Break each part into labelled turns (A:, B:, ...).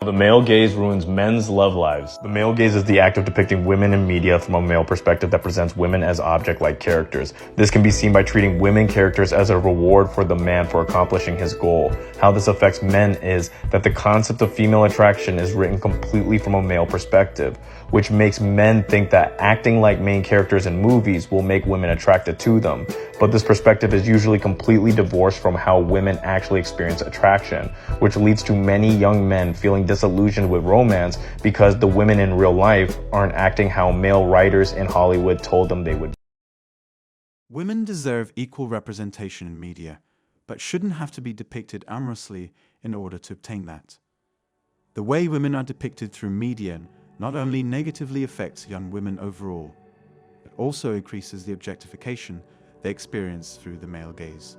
A: The male gaze ruins men's love lives. The male gaze is the act of depicting women in media from a male perspective that presents women as object-like characters. This can be seen by treating women characters as a reward for the man for accomplishing his goal. How this affects men is that the concept of female attraction is written completely from a male perspective, which makes men think that acting like main characters in movies will make women attracted to them. But this perspective is usually completely divorced from how women actually experience attraction, which leads to many young men feeling disillusioned with romance because the women in real life aren't acting how male writers in Hollywood told them they would.
B: Women deserve equal representation in media, but shouldn't have to be depicted amorously in order to obtain that. The way women are depicted through media not only negatively affects young women overall, but also increases the objectification they experience through the male gaze.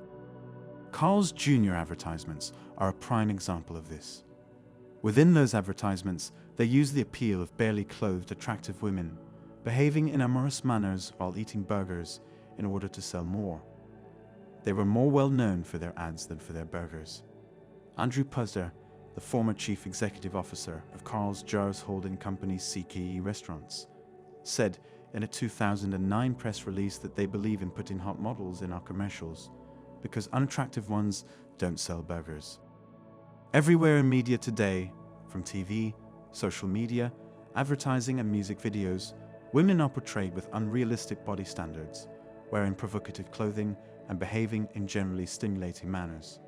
B: Carl's Jr. advertisements are a prime example of this. Within those advertisements, they use the appeal of barely clothed, attractive women, behaving in amorous manners while eating burgers in order to sell more. They were more well known for their ads than for their burgers. Andrew Puzder, the former chief executive officer of Carl's Jr.'s holding company CKE Restaurants, said in a 2009 press release that they believe in putting hot models in our commercials because unattractive ones don't sell burgers. Everywhere in media today, from TV, social media, advertising and music videos, women are portrayed with unrealistic body standards, wearing provocative clothing and behaving in generally stimulating manners.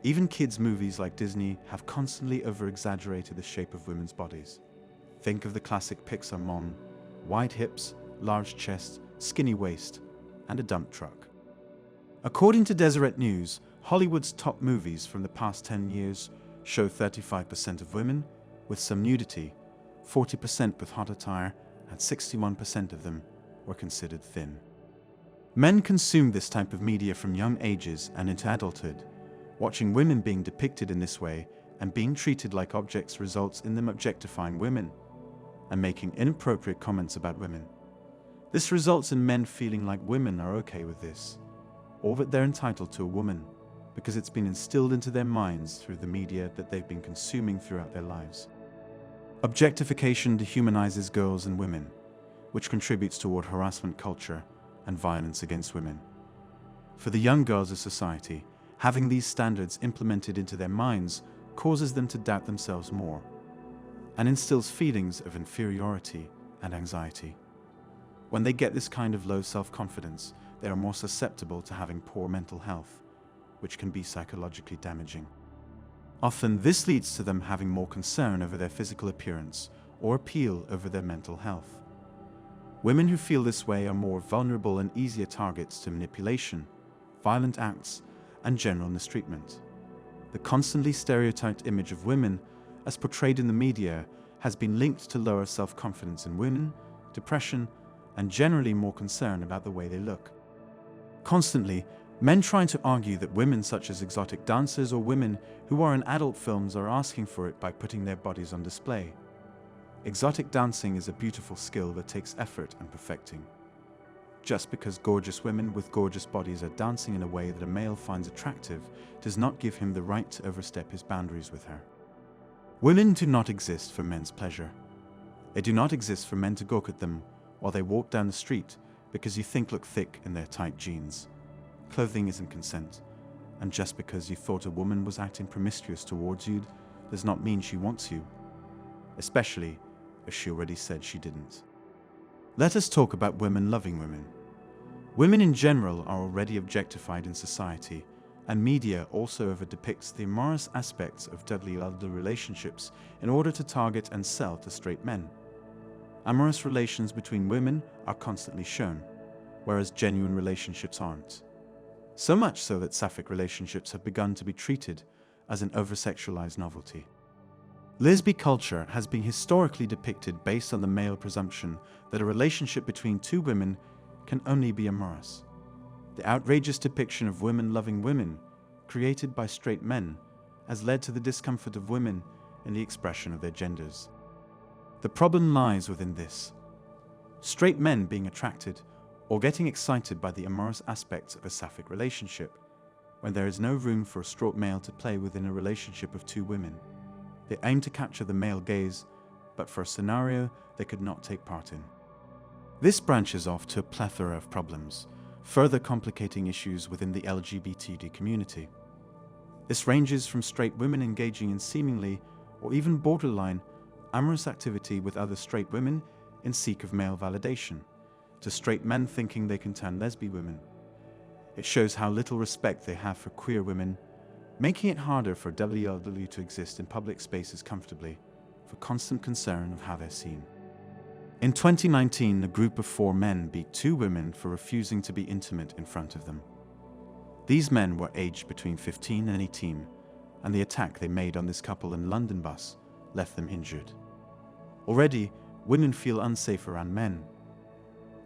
B: Even kids' movies like Disney have constantly over-exaggerated the shape of women's bodies. Think of the classic Pixar mom: wide hips, large chest, skinny waist, and a dump truck. According to Deseret News, Hollywood's top movies from the past 10 years show 35% of women with some nudity, 40% with hot attire, and 61% of them were considered thin. Men consume this type of media from young ages and into adulthood. Watching women being depicted in this way and being treated like objects results in them objectifying women and making inappropriate comments about women. This results in men feeling like women are okay with this, or that they're entitled to a woman, because it's been instilled into their minds through the media that they've been consuming throughout their lives. Objectification dehumanizes girls and women, which contributes toward harassment culture and violence against women. For the young girls of society, having these standards implemented into their minds causes them to doubt themselves more and instills feelings of inferiority and anxiety. When they get this kind of low self-confidence, they are more susceptible to having poor mental health, which can be psychologically damaging. Often, this leads to them having more concern over their physical appearance or appeal over their mental health. Women who feel this way are more vulnerable and easier targets to manipulation, violent acts, and general mistreatment. The constantly stereotyped image of women, as portrayed in the media, has been linked to lower self-confidence in women, depression, and generally more concern about the way they look. Constantly, men trying to argue that women such as exotic dancers or women who are in adult films are asking for it by putting their bodies on display. Exotic dancing is a beautiful skill that takes effort and perfecting. Just because gorgeous women with gorgeous bodies are dancing in a way that a male finds attractive does not give him the right to overstep his boundaries with her. Women do not exist for men's pleasure. They do not exist for men to gawk at them while they walk down the street because you think look thick in their tight jeans. Clothing isn't consent, and just because you thought a woman was acting promiscuous towards you does not mean she wants you, especially if she already said she didn't. Let us talk about women loving women. Women in general are already objectified in society, and media also over-depicts the amorous aspects of deadly relationships in order to target and sell to straight men. Amorous relations between women are constantly shown, whereas genuine relationships aren't. So much so that sapphic relationships have begun to be treated as an over-sexualized novelty. Lesbian culture has been historically depicted based on the male presumption that a relationship between two women can only be amorous. The outrageous depiction of women loving women, created by straight men, has led to the discomfort of women in the expression of their genders. The problem lies within this. Straight men being attracted or getting excited by the amorous aspects of a sapphic relationship, when there is no room for a straight male to play within a relationship of two women. They aim to capture the male gaze, but for a scenario they could not take part in. This branches off to a plethora of problems, further complicating issues within the LGBT community. This ranges from straight women engaging in seemingly, or even borderline, amorous activity with other straight women in seek of male validation, to straight men thinking they can turn lesbian women. It shows how little respect they have for queer women, making it harder for WLW to exist in public spaces comfortably, for constant concern of how they're seen. In 2019, a group of 4 men beat 2 women for refusing to be intimate in front of them. These men were aged between 15 and 18, and the attack they made on this couple in London bus left them injured. Already, women feel unsafe around men.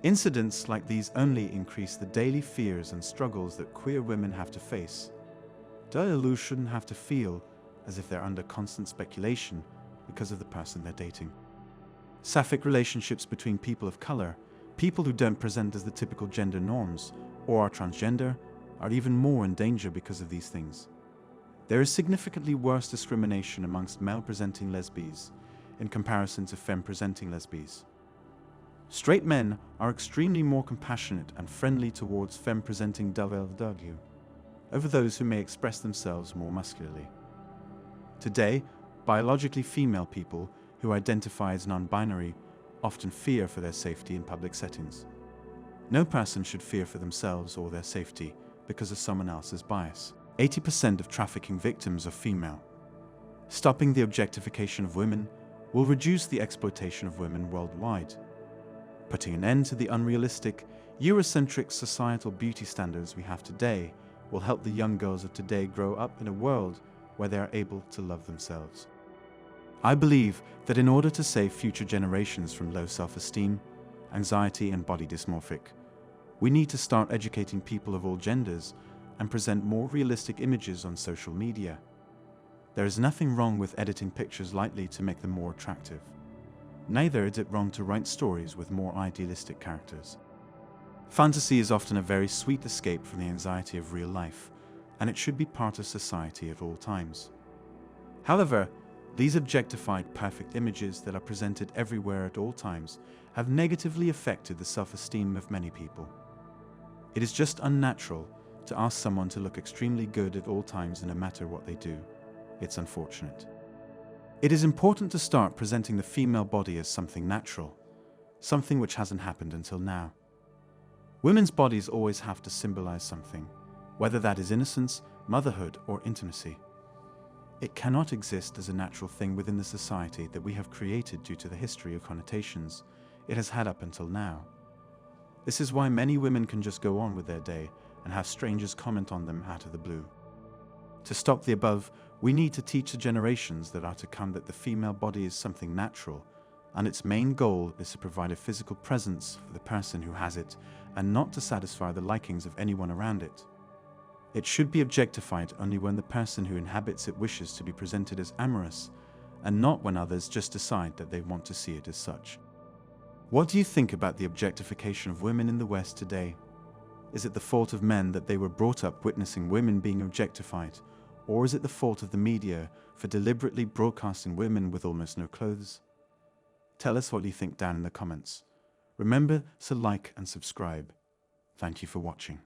B: Incidents like these only increase the daily fears and struggles that queer women have to face. WLW shouldn't have to feel as if they're under constant speculation because of the person they're dating. Sapphic relationships between people of color, people who don't present as the typical gender norms, or are transgender, are even more in danger because of these things. There is significantly worse discrimination amongst male-presenting lesbians in comparison to femme-presenting lesbians. Straight men are extremely more compassionate and friendly towards femme-presenting WLW over those who may express themselves more muscularly. Today, biologically female people who identify as non-binary often fear for their safety in public settings. No person should fear for themselves or their safety because of someone else's bias. 80% of trafficking victims are female. Stopping the objectification of women will reduce the exploitation of women worldwide. Putting an end to the unrealistic, Eurocentric societal beauty standards we have today will help the young girls of today grow up in a world where they are able to love themselves. I believe that in order to save future generations from low self-esteem, anxiety and body dysmorphic, we need to start educating people of all genders and present more realistic images on social media. There is nothing wrong with editing pictures lightly to make them more attractive. Neither is it wrong to write stories with more idealistic characters. Fantasy is often a very sweet escape from the anxiety of real life, and it should be part of society at all times. However, these objectified perfect images that are presented everywhere at all times have negatively affected the self-esteem of many people. It is just unnatural to ask someone to look extremely good at all times no matter what they do. It's unfortunate. It is important to start presenting the female body as something natural, something which hasn't happened until now. Women's bodies always have to symbolize something, whether that is innocence, motherhood, or intimacy. It cannot exist as a natural thing within the society that we have created due to the history of connotations it has had up until now. This is why many women can just go on with their day and have strangers comment on them out of the blue. To stop the above, we need to teach the generations that are to come that the female body is something natural, and its main goal is to provide a physical presence for the person who has it and not to satisfy the likings of anyone around it. It should be objectified only when the person who inhabits it wishes to be presented as amorous, and not when others just decide that they want to see it as such. What do you think about the objectification of women in the West today? Is it the fault of men that they were brought up witnessing women being objectified, or is it the fault of the media for deliberately broadcasting women with almost no clothes? Tell us what you think down in the comments. Remember to like and subscribe. Thank you for watching.